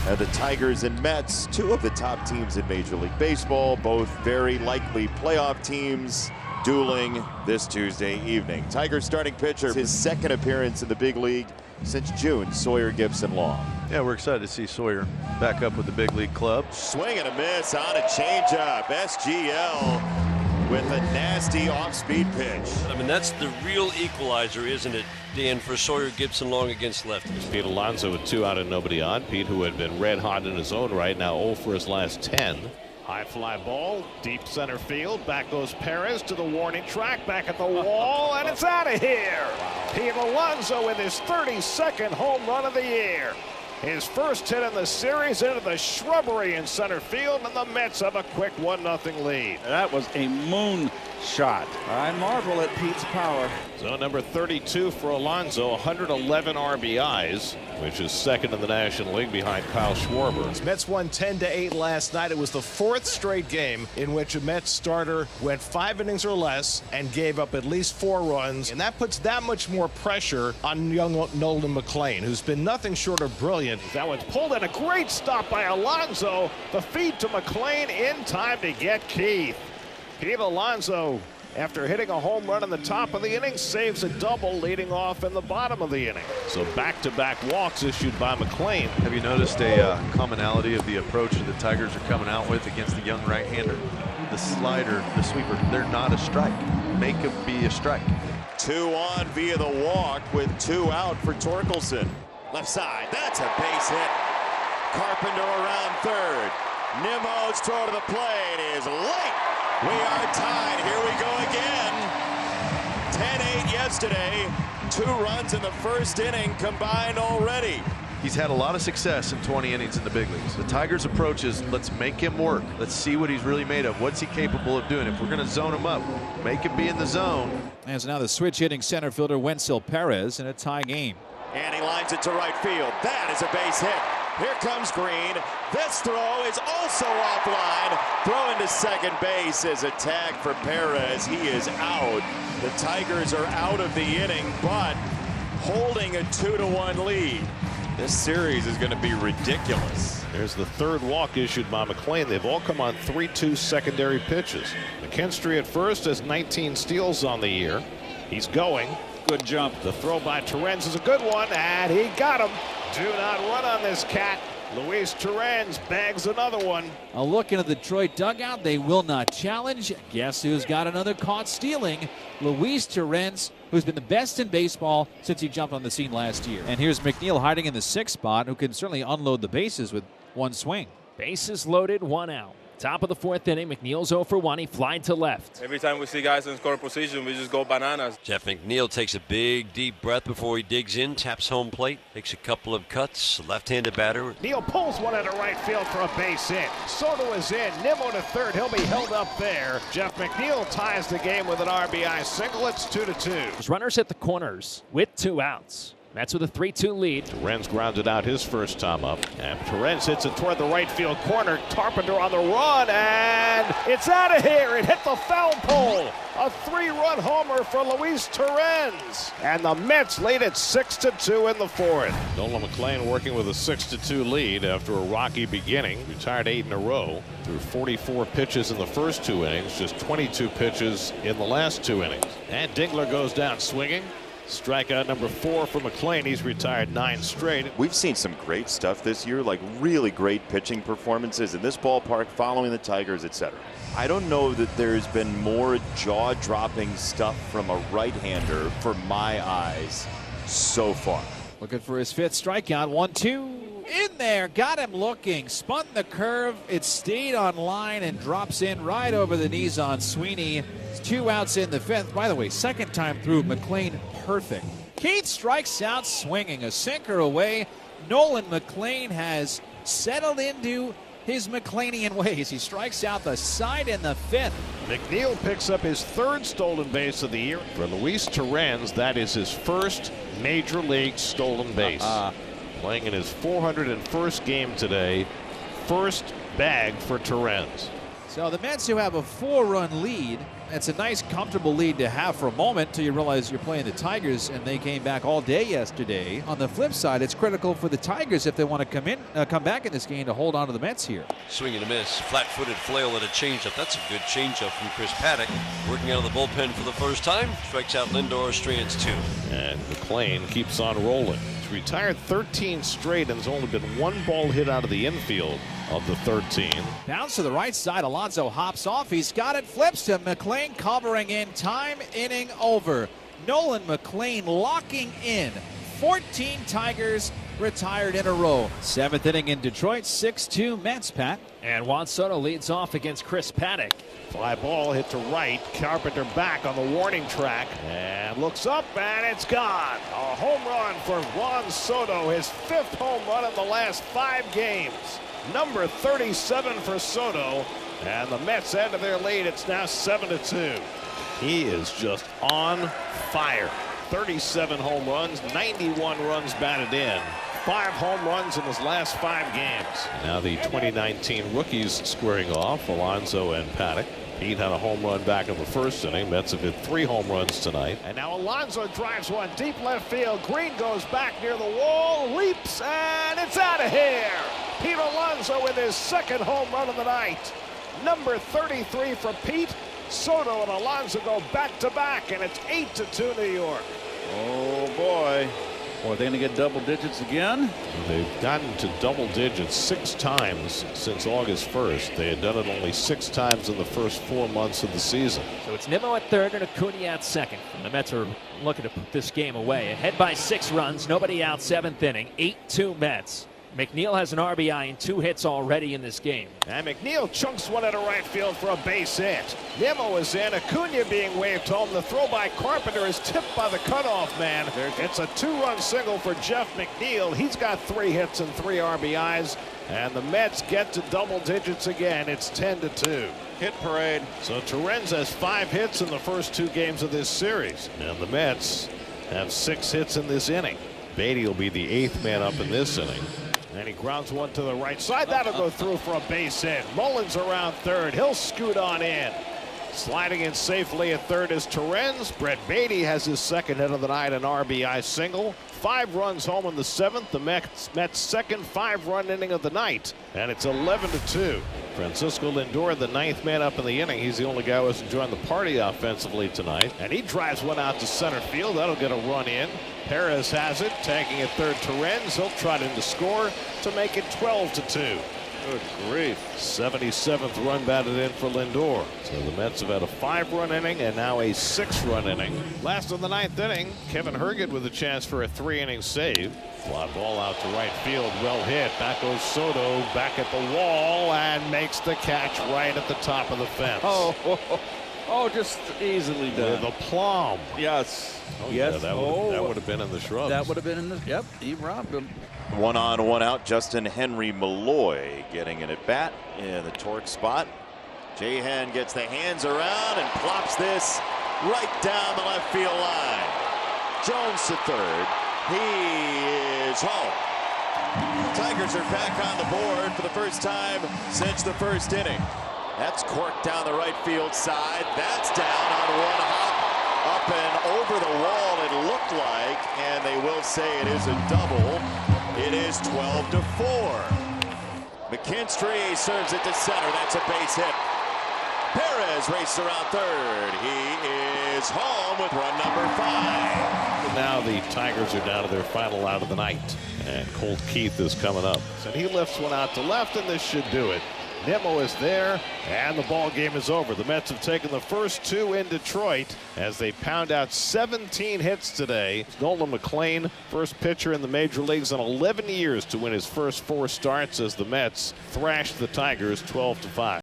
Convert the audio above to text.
The Tigers and Mets, two of the top teams in Major League Baseball, both very likely playoff teams, dueling this Tuesday evening. Tigers starting pitcher, his second appearance in the big league since June, Sawyer Gipson-Long. Yeah, we're excited to see Sawyer back up with the big league club. Swing and a miss on a changeup. SGL with a nasty off-speed pitch. I mean, that's the real equalizer, isn't it, Dan, for Sawyer Gipson-Long against lefties? Pete Alonso with 2 out and nobody on. Pete, who had been red hot in his own right, now 0 for his last 10. High fly ball, deep center field. Back goes Perez to the warning track, back at the wall, and it's out of here. Pete Alonso with his 32nd home run of the year. His first hit in the series into the shrubbery in center field, and the Mets have a quick 1-0 lead. That was a moon shot. I marvel at Pete's power. So number 32 for Alonso, 111 RBIs, which is second in the National League behind Kyle Schwarber. Mets won 10-8 last night. It was the 4th straight game in which a Mets starter went 5 innings or less and gave up at least 4 runs, and that puts that much more pressure on young Nolan McLean, who's been nothing short of brilliant. That one's pulled in, a great stop by Alonso. The feed to McLean in time to get Keith. Pete Alonso, after hitting a home run in the top of the inning, saves a double leading off in the bottom of the inning. So back-to-back walks issued by McLean. Have you noticed a commonality of the approach that the Tigers are coming out with against the young right-hander? The slider, the sweeper, they're not a strike. Make them be a strike. 2 on via the walk with 2 out for Torkelson. Left side, that's a base hit. Carpenter around third. Nimmo's throw to the plate is late. We are tied. Here we go again. 10-8 yesterday. 2 runs in the first inning combined already. He's had a lot of success in 20 innings in the big leagues. The Tigers' approach is let's make him work. Let's see what he's really made of. What's he capable of doing? If we're going to zone him up, make him be in the zone. As now the switch hitting center fielder Wenzel Perez in a tie game. And he lines it to right field. That is a base hit. Here comes Green. This throw is also offline. Throw into second base is a tag for Perez. He is out. The Tigers are out of the inning, but holding a 2-1 lead. This series is going to be ridiculous. There's the 3rd walk issued by McLean. They've all come on 3-2 secondary pitches. McKinstry at first has 19 steals on the year. He's going. Good jump. The throw by Torrens is a good one, and he got him. Do not run on this cat. Luis Torrens bags another one. A look into the Detroit dugout. They will not challenge. Guess who's got another caught stealing? Luis Torrens, who's been the best in baseball since he jumped on the scene last year. And here's McNeil hiding in the 6th spot, who can certainly unload the bases with 1 swing. Bases loaded, 1 out. Top of the 4th inning, McNeil's 0 for 1. He flied to left. Every time we see guys in scoring position, we just go bananas. Jeff McNeil takes a big, deep breath before he digs in, taps home plate, takes a couple of cuts, left-handed batter. Neal pulls one into right field for a base hit. Soto is in. Nimmo to third. He'll be held up there. Jeff McNeil ties the game with an RBI single. It's 2-2. Runners at the corners with 2 outs. Mets with a 3-2 lead. Torrens grounded out his first time up. And Torrens hits it toward the right field corner. Carpenter on the run, and it's out of here. It hit the foul pole. A 3-run homer for Luis Torrens. And the Mets lead at 6-2 in the 4th. Nolan McLean working with a 6-2 lead after a rocky beginning. Retired 8 in a row. Threw 44 pitches in the first 2 innings. Just 22 pitches in the last 2 innings. And Dingler goes down swinging. Strikeout number 4 for McLean. He's retired 9 straight. We've seen some great stuff this year, like really great pitching performances in this ballpark following the Tigers, etc. I don't know that there's been more jaw-dropping stuff from a right-hander for my eyes so far. Looking for his 5th strikeout. 1-2. In there. Got him looking. Spun the curve. It stayed on line and drops in right over the knees on Sweeney. It's 2 outs in the 5th. By the way, 2nd time through, McLean perfect. Keith strikes out swinging. A sinker away. Nolan McLean has settled into his McLeanian ways. He strikes out the side in the 5th. McNeil picks up his 3rd stolen base of the year. For Luis Torrens, that is his first major league stolen base. Playing in his 401st game today. First bag for Torrens. So the Mets, who have a 4-run lead, It's a nice, comfortable lead to have for a moment until you realize you're playing the Tigers, and they came back all day yesterday. On the flip side, it's critical for the Tigers if they want to come back in this game to hold on to the Mets here. Swing and a miss. Flat-footed flail at a changeup. That's a good changeup from Chris Paddock. Working out of the bullpen for the first time. Strikes out Lindor, strands 2. And McClain keeps on rolling. He's retired 13 straight and has only been 1 ball hit out of the infield of the 13. Bounce to the right side. Alonso hops off. He's got it. Flips to McClain, covering in time. Inning over. Nolan McClain locking in. 14 Tigers retired in a row. 7th inning in Detroit. 6-2 Mets, Pat. And Juan Soto leads off against Chris Paddock. Fly ball hit to right. Carpenter back on the warning track and looks up, and it's gone. A home run for Juan Soto, his 5th home run in the last 5 games. Number 37 for Soto, and the Mets add to their lead. It's now 7-2. He is just on fire. 37 home runs, 91 runs batted in. 5 home runs in his last 5 games. Now the 2019 rookies squaring off, Alonso and Paddock. Pete had a home run back in the first inning. Mets have hit 3 home runs tonight. And now Alonso drives one deep left field. Green goes back near the wall, leaps, and it's out of here. Pete Alonso with his 2nd home run of the night. Number 33 for Pete. Soto and Alonso go back to back, and it's 8-2 New York. Oh boy. Are they going to get double digits again? They've gotten to double digits 6 times since August 1st. They had done it only 6 times in the first 4 months of the season. So it's Nimmo at third and Acuna at second. And the Mets are looking to put this game away. Ahead by 6 runs, nobody out, 7th inning, 8-2 Mets. McNeil has an RBI and 2 hits already in this game. And McNeil chunks one into right field for a base hit. Nimmo is in. Acuna being waved home. The throw by Carpenter is tipped by the cutoff man. It's a 2-run single for Jeff McNeil. He's got 3 hits and 3 RBIs. And the Mets get to double digits again. It's 10-2. Hit parade. So Torrens has 5 hits in the first 2 games of this series. And the Mets have 6 hits in this inning. Beatty will be the 8th man up in this inning. And he grounds one to the right side. That'll go through for a base hit. Mullins around third. He'll scoot on in. Sliding in safely at third is Torrens. Brett Beatty has his 2nd hit of the night, an RBI single. 5 runs home in the 7th. The Mets' 2nd 5-run inning of the night. And it's 11-2. Francisco Lindor, the 9th man up in the inning. He's the only guy who hasn't joined the party offensively tonight. And he drives one out to center field. That'll get a run in. Perez has it, tagging at third Torrens. He'll trot in to score to make it 12-2. Good grief. 77th run batted in for Lindor. So the Mets have had a 5-run inning and now a 6-run inning. Last of the 9th inning, Kevin Herget with a chance for a 3-inning save. Fly ball out to right field, well hit. Back goes Soto, back at the wall, and makes the catch right at the top of the fence. Oh, just easily done. With aplomb. Yes. Oh, yes. Yeah, that would have been in the shrubs. That would have been in the. Yep. He robbed him. 1 on, 1 out. Justin Henry Malloy getting an at bat in the torque spot. Jahan gets the hands around and plops this right down the left field line. Jones to third. He is home. Tigers are back on the board for the first time since the first inning. That's corked down the right field side. That's down on 1 hop. Up and over the wall it looked like, and they will say it is a double. It is 12-4. McKinstry serves it to center. That's a base hit. Perez races around third. He is home with run number 5. And now the Tigers are down to their final out of the night. And Colt Keith is coming up. And he lifts one out to left, and this should do it. Nimmo is there, and the ball game is over. The Mets have taken the first 2 in Detroit as they pound out 17 hits today. Nolan McClain, first pitcher in the major leagues in 11 years to win his first 4 starts as the Mets thrashed the Tigers 12-5.